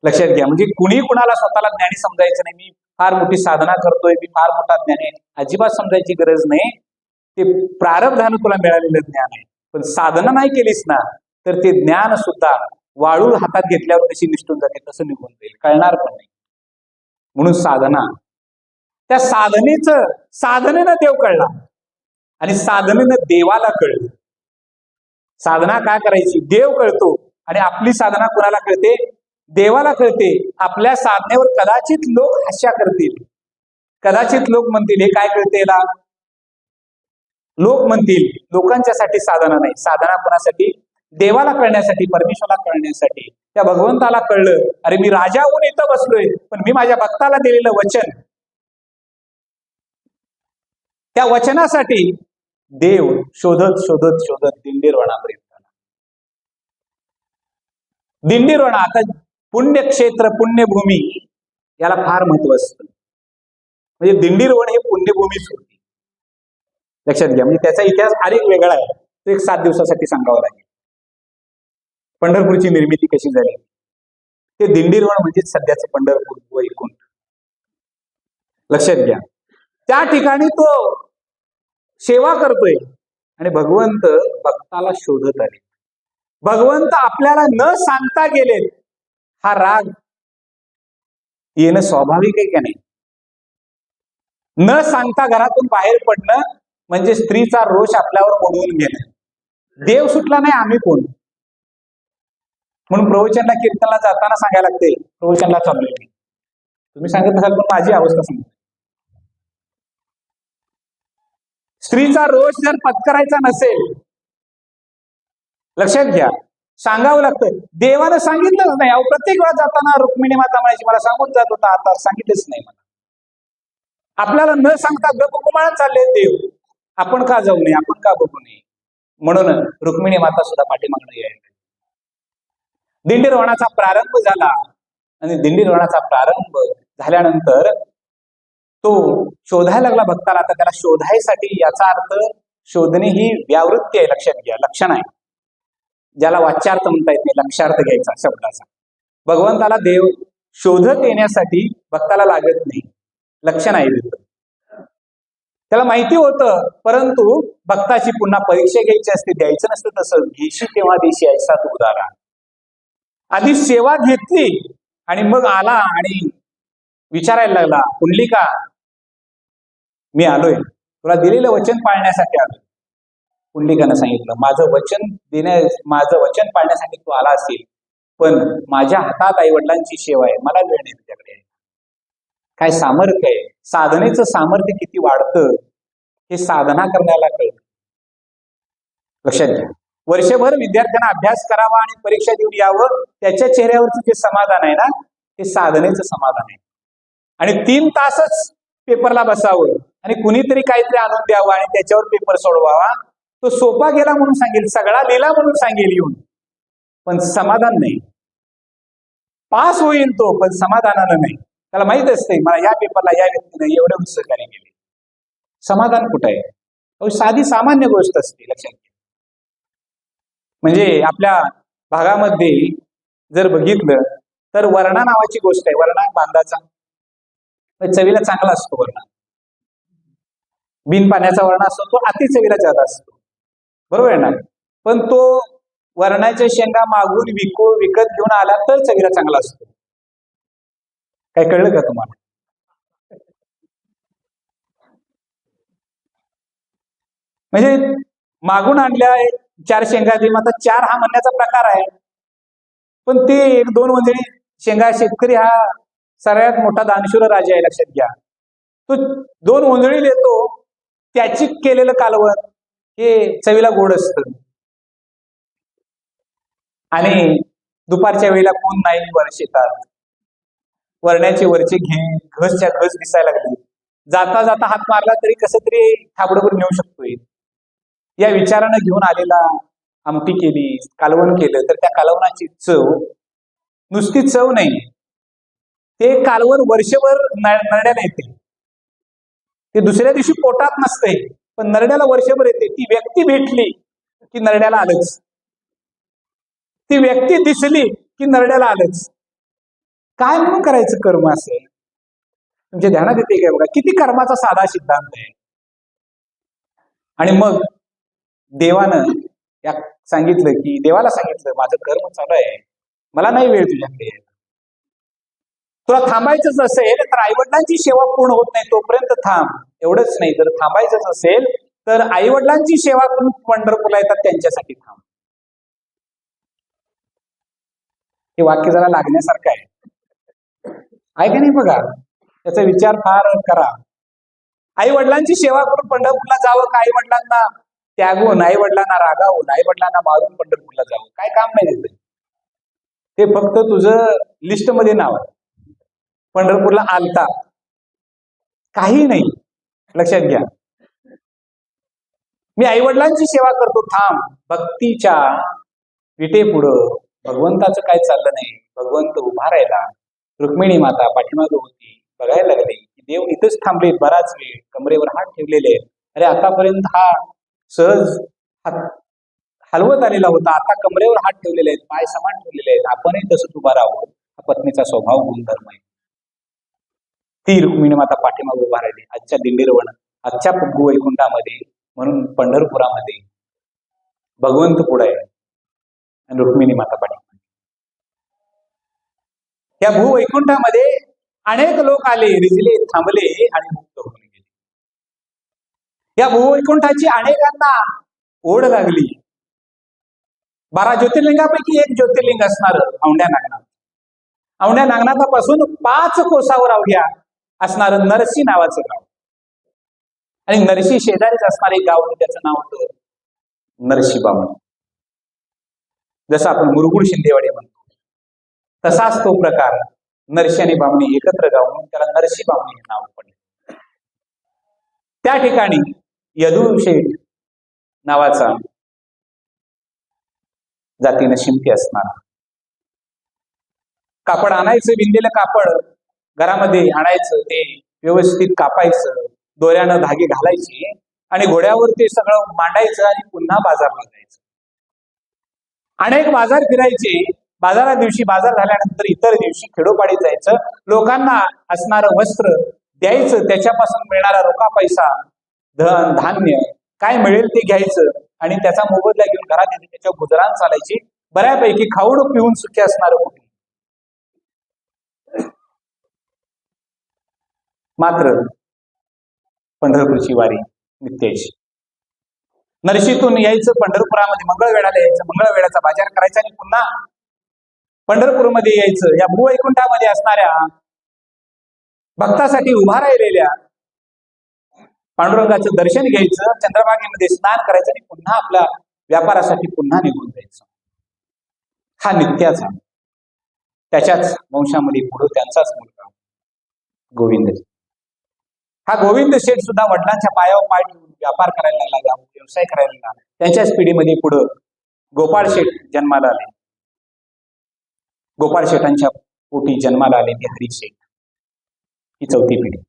लक्षात घ्या. म्हणजे कुणी कुणाला स्वतःला ज्ञानी समजायचं नाही, मी फार मोठी साधना करतोय, मी फार मोठा ज्ञानी आहे, अजिबात समजायची गरज नाही. ते प्रारब्धानं तुला मिळालेलं ज्ञान आहे. पण साधना नाही केलीस ना तर ते ज्ञान सुद्धा वाळू हातात घेतल्यावर कशी निष्ठून जाते तसं निघून जाईल, कळणार पण नाही. म्हणून साधना, त्या साधनेनं देव कळला आणि साधनेनं देवाला कळलं. साधना काय करायची? देव कळतो. आणि आपली साधना कुणाला कळते? देवाला कळते. आपल्या साधनेवर कदाचित लोक हास्या करतील, कदाचित लोक म्हणतील हे काय कळते याला, लोक म्हणतील. लोकांच्यासाठी साधना नाही, साधना कोणासाठी? देवाला कळण्यासाठी, परमेश्वराला कळण्यासाठी. त्या भगवंताला कळलं, अरे मी राजा होऊन इथं बसलोय, पण मी माझ्या भक्ताला दिलेलं वचन, त्या वचनासाठी देव शोधत शोधत शोधत दिंडीरवणापर्यंत आला. दिंडीरवणा, आता पुण्यक्षेत्र, पुण्यभूमी याला फार महत्व असतं. म्हणजे दिंडीरवण हे पुण्यभूमीच होती. लक्षात घ्या. म्हणजे त्याचा इतिहास अनेक वेगळा आहे, तो एक 7 दिवसासाठी सांगावा लागेल. पंढरपूरची निर्मिती कशी झाली. ते दिंडीरवण म्हणजे सध्याचं पंढरपूर वैकुंठ. लक्षात घ्या. त्या ठिकाणी तो सेवा करतोय आणि भगवंत भक्ताला शोधत आले. भगवंत आपल्याला न सांगता गेलेत. हा राग येणं स्वाभाविक आहे का नाही. न सांगता घरातून बाहेर पडणं म्हणजे स्त्रीचा रोष आपल्यावर ओढवून घेणं. देव सुटला नाही आम्ही कोण. म्हणून प्रवचनला कीर्तनला जाताना सांगायला लागते प्रवचनला चाललोय मी. तुम्ही सांगत नसाल पण माझी अवस्था सांगते. स्त्रीचा रोष जर पत्करायचा नसेल, लक्षात घ्या, सांगावं लागतं. देवानं सांगितलंच नाही. अहो प्रत्येक वेळा जाताना रुक्मिणी माता म्हणायची मला सांगून जात होता, आता सांगितलंच नाही मला. आपल्याला न सांगता गपगुमाळत चालले देव. आपण का जाऊ नये, आपण का बघू नये. म्हणून रुक्मिणी माता सुद्धा पाठीमागणं यायला. दिंडीरवणाचा प्रारंभ झाला आणि दिंडीरवणाचा प्रारंभ झाल्यानंतर तो शोधायला लागला भक्ताला. आता त्याला शोधायसाठी, याचा अर्थ शोधणे ही व्यावृत्ती आहे. लक्षात घ्या, लक्षण आहे. ज्याला वाच्यार्थ म्हणता येत नाही, लक्षार्थ घ्यायचा शब्दाचा. भगवंताला देव शोधत येण्यासाठी भक्ताला लागत नाही, लक्षण आहे. त्याला माहिती होतं, परंतु भक्ताची पुन्हा परीक्षा घ्यायची असते. द्यायचं नसतं तसं. घेशी तेव्हा देशी ऐसा तू उदारा. आधी सेवा घेतली आणि मग आला आणि विचारायला लागला, पुंडलिका मी आलोय, तुला दिलेलं वचन पाळण्यासाठी आलोय. पुंडलिकानं सांगितलं माझं वचन पाळण्यासाठी तू आला असेल, पण माझ्या हातात आई वडिलांची सेवा आहे, मला वेळ नाही तुझ्याकडे. काय सामर्थ्य आहे. साधनेचं सामर्थ्य किती वाढतं हे साधना करण्याला कळतं. लक्षात घ्या. वर्षभर विद्यार्थ्यांना अभ्यास करावा आणि परीक्षा देऊन यावं, त्याच्या चेहऱ्यावरचं जे समाधान आहे ना, ते साधनेचं समाधान आहे. आणि 3 तासच पेपरला बसावं आणि कुणीतरी काहीतरी आणून द्यावं आणि त्याच्यावर पेपर सोडवावा. तो सोपा गेला म्हणून सांगेल, सगळा लिहिला म्हणून सांगेल येऊन, पण समाधान नाही. पास होईल तो, पण समाधानानं नाही. त्याला माहित असते मला या पेपरला या व्यक्तीने एवढं सहकार्य केले. समाधान कुठं आहे. साधी सामान्य गोष्ट असते. लक्षात घ्या. म्हणजे आपल्या भागामध्ये जर बघितलं तर वरणा नावाची गोष्ट आहे. वरणा बांधाचा चवीला चांगला असतो. वरणा बिन पाण्याचा वरणा असतो, तो अति चवीला जादा असतो, बरोबर आहे ना. पण तो वरणाच्या शेंगा मागून विकत घेऊन आला तर चवीला चांगला असतो. काय कळलं का तुम्हाला. म्हणजे मागून आणल्या 4 शेंगा दे, आता 4 हा म्हणण्याचा प्रकार आहे. पण ते 1-2 वंजळी शेंगा, शेतकरी हा सगळ्यात मोठा दानशूर राजा आहे. लक्षात घ्या. तो 2 वंजळी देतो, त्याची केलेलं कालवण हे चवीला गोड असतं. आणि दुपारच्या वेळेला कोण नाही वर शेतात, वरण्याचे वरचे घसच्या घस दिसायला लागले. जाता जाता हात मारला तरी कसं तरी थाबडभर नेऊ शकतोय. या विचारानं घेऊन आलेला आमटी केली, कालवण केलं, तर त्या कालवणाची चव नुसती चव नाही, ते कालवण वर्षभर नरड्याला येते. ते दुसऱ्या दिवशी पोटात नसते, पण नरड्याला वर्षभर येते. ती व्यक्ती भेटली की नरड्याला आलंच. ती व्यक्ती दिसली की नरड्याला आलंच. काय म्हणून करायचं कर्म असं तुमच्या ध्यानात येते काय बघा. किती कर्माचा साधा सिद्धांत आहे. आणि मग देवानं सांगितलं की, देवाला सांगितलं माझं कर्म चालू आहे, मला नाही वेळ तुझ्याकडे. तुला थांबायचंच असेल तर आईवडिलांची सेवा पूर्ण होत नाही तोपर्यंत थांब. एवढंच नाही, जर थांबायचंच असेल तर आईवडिलांची सेवा करून पंढरपूरला येतात त्यांच्यासाठी थांब. हे वाक्य जरा लागण्यासारखं आहे का नाही बघा. त्याचा विचार फार करा. आई वडिलांची सेवा करून पंढरपूरला जावं का आई वडिलांना त्यागून, आई वडिलांना रागावून, आई वडिलांना मारून पंढरपूरला जावं, काय काम नाही त्याचं. ते फक्त तुझं लिस्टमध्ये नाव आहे. पंढरपूरला आलता काही नाही. लक्षात घ्या. मी आई वडिलांची सेवा करतो थांब. भक्तीच्या विटे पुढं भगवंताचं काय चाललं नाही. भगवंत उभा राहिला. रुक्मिणी माता पाठीमागे होती, बघायला लागली की देव इथंच थांबले बराच वेळ, कमरेवर हात ठेवलेले. अरे आतापर्यंत हा सहज हलवत आलेला होता. आता कमरेवर हात ठेवलेले आहेत, पाय समान ठेवलेले आहेत. आपणही तसंच उभा राहावं, हा पत्नीचा स्वभाव गुणधर्म आहे. ती रुक्मिणी माता पाठीमागे उभा राहिली. आजच्या दिंडीरवण, आजच्या भूवैकुंठामध्ये, म्हणून पंढरपुरामध्ये भगवंत पुढे आहे आणि रुक्मिणी माता पाठीमागे. या भूवैकुंठामध्ये अनेक लोक आले, रिजले, थांबले आणि मुक्त होऊन गेले. या भूवैकुंठाची अनेकांना ओढ लागली. 12 ज्योतिर्लिंगापैकी एक ज्योतिर्लिंग असणार औंढ्या नागनाथ. औंढ्या नागनाथापासून 5 कोसावर अवघ्या असणारं नरसी नावाचं गाव आणि नरसी शेजारीच असणारे गाव, त्याचं नाव होतं नरसी बामणी. जसं आपण मुरगुड शिंदेवाडी म्हणतो तसाच तो प्रकार, नरसी आणि बामणी एकत्र गाव म्हणून त्याला नरसी बामणी हे नाव पडले. त्या ठिकाणी यदुशेठ नावाचा जातीनं शिंपी असणार. कापड आणायचं, विणलेलं कापड घरामध्ये आणायचं, ते व्यवस्थित कापायचं, दोऱ्यानं धागे घालायचे आणि घोड्यावर ते सगळं मांडायचं आणि पुन्हा बाजारला जायचं. अनेक बाजार फिरायचे. बाजारा दिवशी बाजार झाल्यानंतर इतर दिवशी खेडोपाडी जायचं, लोकांना असणारं वस्त्र द्यायचं, त्याच्यापासून मिळणारा रोखा पैसा, धन धान्य काय मिळेल ते घ्यायचं आणि त्याचा मोबदला घेऊन घरात येते. त्याच्यावर गुजराण चालायची. बऱ्यापैकी खाऊन पिऊन सुखी असणारं कुटुंब. मात्र पंढरपूरची वारी नित्याची. नरशीतून यायचं, पंढरपुरामध्ये मंगळवेढाला यायचं, मंगळवेढाचा बाजार करायचा आणि पुन्हा पंढरपूरमध्ये यायचं. या भूवैकुंठामध्ये असणाऱ्या भक्तासाठी उभा राहिलेल्या पांडुरंगाचं दर्शन घ्यायचं, चंद्रभागेमध्ये स्नान करायचं आणि पुन्हा आपल्या व्यापारासाठी पुन्हा निघून जायचं. हा नित्याचा. त्याच्याच वंशामध्ये पुढे त्यांचाच मुलगा गोविंद. हा गोविंद शेठ सुद्धा वडिलांच्या पायावर पाय ठेवून व्यापार करायला लागला, व्यवसाय करायला लागला. त्यांच्याच पिढीमध्ये पुढं गोपाळ शेठ जन्माला आले. गोपाळ शेठांच्या पोटी जन्माला आले ते हरिशेठ, ही 4थी पिढी.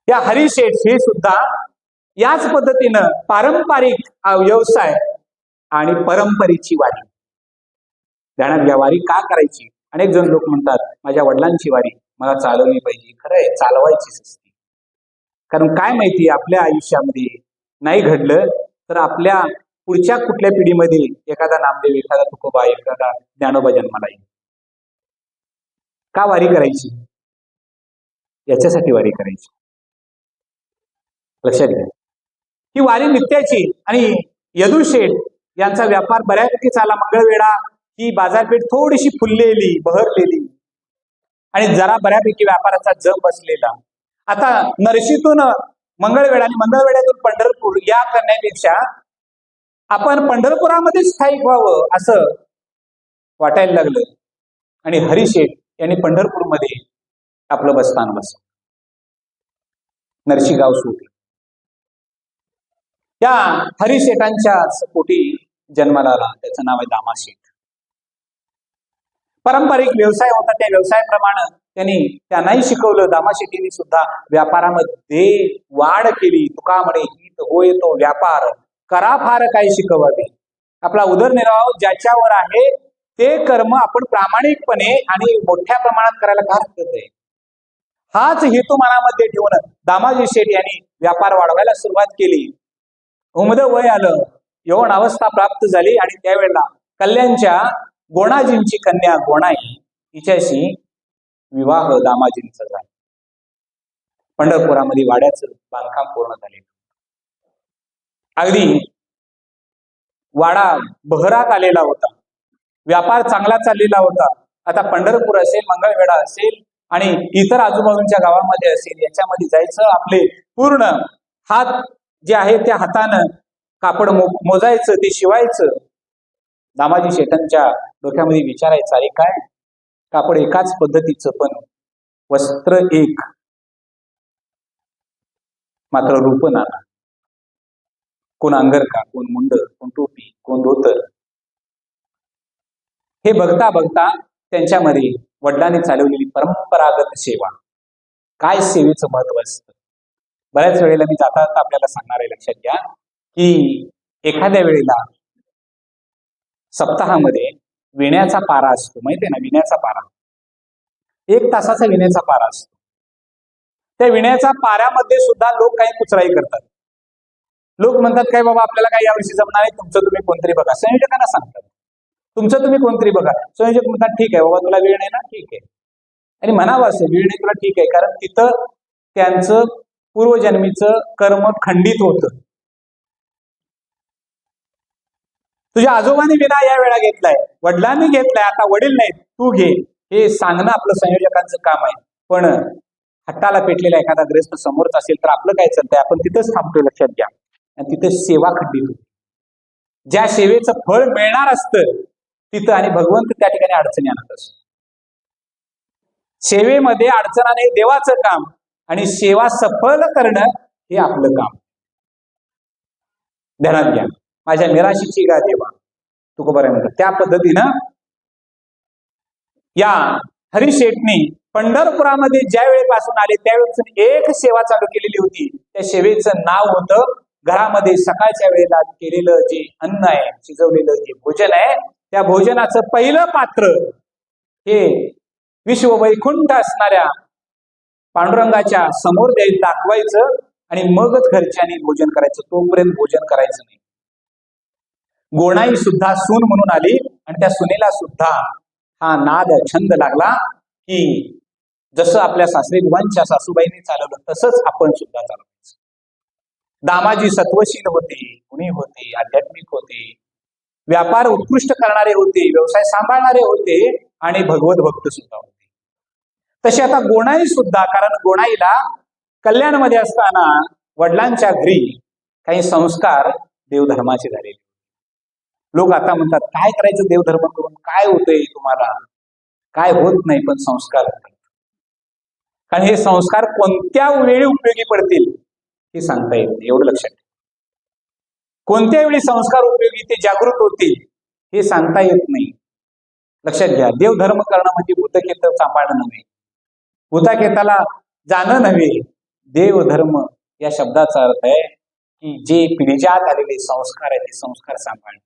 या हरिशेठ हे सुद्धा याच पद्धतीनं पारंपरिक व्यवसाय आणि परंपरेची वारी. ध्यानात घ्या, वारी का करायची? अनेक जण लोक म्हणतात माझ्या वडिलांची वारी मला चालवली पाहिजे. खरंय, चालवायचीच असते. कारण काय माहिती, आपल्या आयुष्यामध्ये नाही घडलं तर आपल्या पुढच्या कुठल्या पिढीमध्ये एखादा नामदेव, एखादा तुकोबा, एखादा ज्ञानोबा जन्माला येईल. का वारी करायची? याच्यासाठी वारी करायची. लक्षात घ्या, ही वारी नित्याची. आणि यदुशेठ यांचा व्यापार बऱ्यापैकी चाला. मंगळवेढा ही बाजारपेठ थोडीशी फुललेली, बहरलेली आणि जरा बऱ्यापैकी व्यापाराचा जम बसलेला. आता नरशीतून मंगळवेढा आणि मंगळवेढ्यातून पंढरपूर या करण्यापेक्षा आपण पंढरपुरामध्ये स्थायिक व्हावं असं वाटायला लागलं आणि हरिशेठ यांनी पंढरपूरमध्ये आपलं बस्तान बसवलं. नरशी गाव सोडलं. या हरिशेठांच्या पोटी जन्माला आला. त्याचं नाव आहे दामाशेठ. पारंपरिक व्यवसाय होता, त्या व्यवसायाप्रमाणे त्यांनाही शिकवलं. दामाशेठींनी सुद्धा व्यापारामध्ये वाढ केली. तुका म्हणे हित होय तो व्यापार, करा फार काय शिकवावे. आपला उदरनिर्वाह ज्याच्यावर आहे ते कर्म आपण प्रामाणिकपणे आणि मोठ्या प्रमाणात करायला काय हरकत आहे. हाच हेतू मनामध्ये ठेवून दामाजी शेठ यांनी व्यापार वाढवायला सुरुवात केली. उमद वय आलं, यौवन अवस्था प्राप्त झाली आणि त्यावेळेला कल्याणच्या गोणाजींची कन्या गोणाई हिच्याशी विवाह दामाजींचा झाला. पंढरपुरामध्ये वाड्याचं बांधकाम पूर्ण झाले. अगदी वाडा बहरात आलेला होता. व्यापार चांगला चाललेला होता. आता पंढरपूर असेल, मंगळवेढा असेल आणि इतर आजूबाजूच्या गावामध्ये असेल, याच्यामध्ये जायचं, आपले पूर्ण हात जे आहे त्या हातानं कापड मोजायचं, ते शिवायचं. दामाजी शेठांच्या डोक्यामध्ये विचारायचं, अरे काय कापड एकाच पद्धतीचं पण वस्त्र एक, मात्र रूप नाना. कोण अंगरखा, कोण मुंड, कोण टोपी, कोण धोतर. हे बघता बघता त्यांच्यामध्ये वडिलांनी चालवलेली परंपरागत सेवा, काय सेवेचं महत्व असतं. बऱ्याच वेळेला मी जाता आपल्याला सांगणार आहे, लक्षात घ्या की एखाद्या वेळेला सप्ताहामध्ये विण्याचा पारा असतो, माहितीये ना, विण्याचा पारा 1 तासाचा विण्याचा पारा असतो. त्या विण्याच्या पाऱ्यामध्ये सुद्धा लोक काही कुचराई करतात. लोक म्हणतात काय बाबा आपल्याला काही यावर्षी जमणार नाही, तुमचं तुम्ही कोणतरी बघा. संयोजकांना सांगतात तुमचं तुम्ही कोणतरी बघा. संयोजक म्हणतात ठीक आहे बाबा, तुला वेळ नाही ना, ठीक आहे. आणि म्हणावं असं, वेळ नाही तुला, ठीक आहे, कारण तिथं त्यांचं पूर्वजन्मीचं कर्म खंडित होतं. तुझ्या आजोबांनी विना या वेळा घेतलाय, वडिलांनी घेतलाय, आता वडील नाहीत, तू घे, हे सांगणं आपलं संयोजकांचं काम आहे. पण हट्टाला पेटलेला एखादा ग्रस्त समोरच असेल तर आपलं काय चालतंय, आपण तिथंच थांबतोय, लक्षात घ्या. आणि तिथे सेवा खंडित होती. ज्या सेवेचं फळ मिळणार असतं तिथं आणि भगवंत त्या ठिकाणी अडचणी आणत असतो. सेवेमध्ये अडचण नाही, देवाचं काम, आणि सेवा सफल करणं हे आपलं काम. ध्यानात घ्या. माझ्या निराशीची गा देवा, तुकोबा म्हणतात त्या पद्धतीनं या हरिशेठनी पंढरपुरामध्ये ज्या वेळेपासून आले त्यावेळेपासून एक सेवा चालू केलेली होती. त्या सेवेचं नाव होतं, घरामध्ये सकाळच्या वेळेला केलेलं जे अन्न आहे, शिजवलेलं जे भोजन आहे, त्या भोजनाचं पहिलं पात्र हे विश्व वैकुंठ असणाऱ्या पांडुरंगाच्या समोर दाखवायचं आणि मगच घरच्यांनी भोजन करायचं, तोपर्यंत भोजन करायचं नाही. गोणाई सुद्धा सून म्हणून आली आणि त्या सुनेला सुद्धा हा नाद छंद लागला की जसं आपल्या सासरेबुवांच्या सासूबाईंनी चालवलं तसंच आपण सुद्धा चालवायचं. दामाजी सत्वशील होते, गुणी होते, आध्यात्मिक होते, व्यापार उत्कृष्ट करणारे होते, व्यवसाय सांभाळणारे होते आणि भगवत भक्त सुद्धा होते. तसे आता गोणाई सुद्धा, कारण गोणाईला कल्याणमध्ये असताना वडिलांच्या घरी काही संस्कार देवधर्माचे झालेले. लोक आता म्हणतात काय करायचं देवधर्म करून, काय होतंय तुम्हाला, काय होत नाही, पण संस्कार होतात. कारण हे संस्कार कोणत्या वेळी उपयोगी पडतील हे सांगता येत नाही, एवढं लक्षात ठेवा. कोणत्या वेळी संस्कार उपयोगी ते जागृत होतील हे सांगता येत नाही, लक्षात घ्या. देवधर्म करणं म्हणजे भूतखेत सांभाळणं नव्हे, भूताखेताला जाणं नव्हे. देवधर्म या शब्दाचा अर्थ आहे की जे पिढीजात आलेले संस्कार आहेत ते संस्कार सांभाळणं.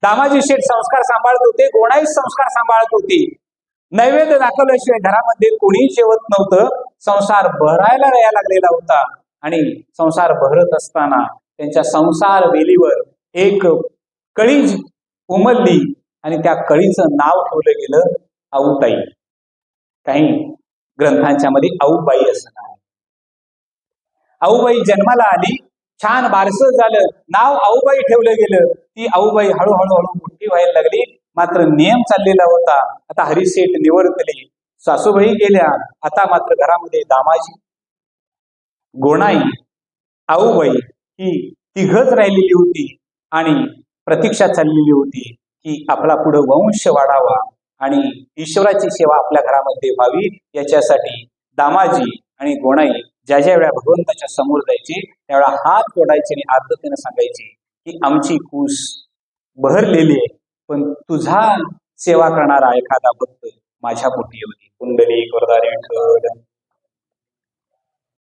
दामाजी शेठ संस्कार सांभाळत होते, गोणाई संस्कार सांभाळत होती. नैवेद्य दाखवल्याशिवाय घरामध्ये कोणी जेवत नव्हतं. संसार बहरायला लागलेला होता आणि संसार बहरत असताना त्यांच्या संसार वेलीवर एक कळी उमलली आणि त्या कळीचं नाव ठेवलं गेलं आऊताई. काही ग्रंथांच्या मध्ये आऊबाई असं नाव. आऊबाई जन्माला आली, छान बारसं झालं, नाव आऊबाई ठेवलं गेलं. ती आऊबाई हळूहळू मोठी व्हायला लागली. मात्र नियम चाललेला होता. आता हरिशेठ निवर्तले, सासूबाई गेल्या, आता मात्र घरामध्ये दामाजी, गोणाई, आऊबाई ही तिघच राहिलेली होती आणि प्रतीक्षा चाललेली होती की आपला पुढं वंश वाढावा आणि ईश्वराची सेवा आपल्या घरामध्ये व्हावी. याच्यासाठी दामाजी आणि गोणाई ज्या ज्या वेळा भगवंताच्या समोर जायची त्यावेळा हात जोडायचे आणि आर्ततेने सांगायचे की आमची कूस बहरलेली आहे, पण तुझा सेवा करणारा एखादा भक्त माझ्या पोटी होती. कुंडली वरदारी विठ्ठल.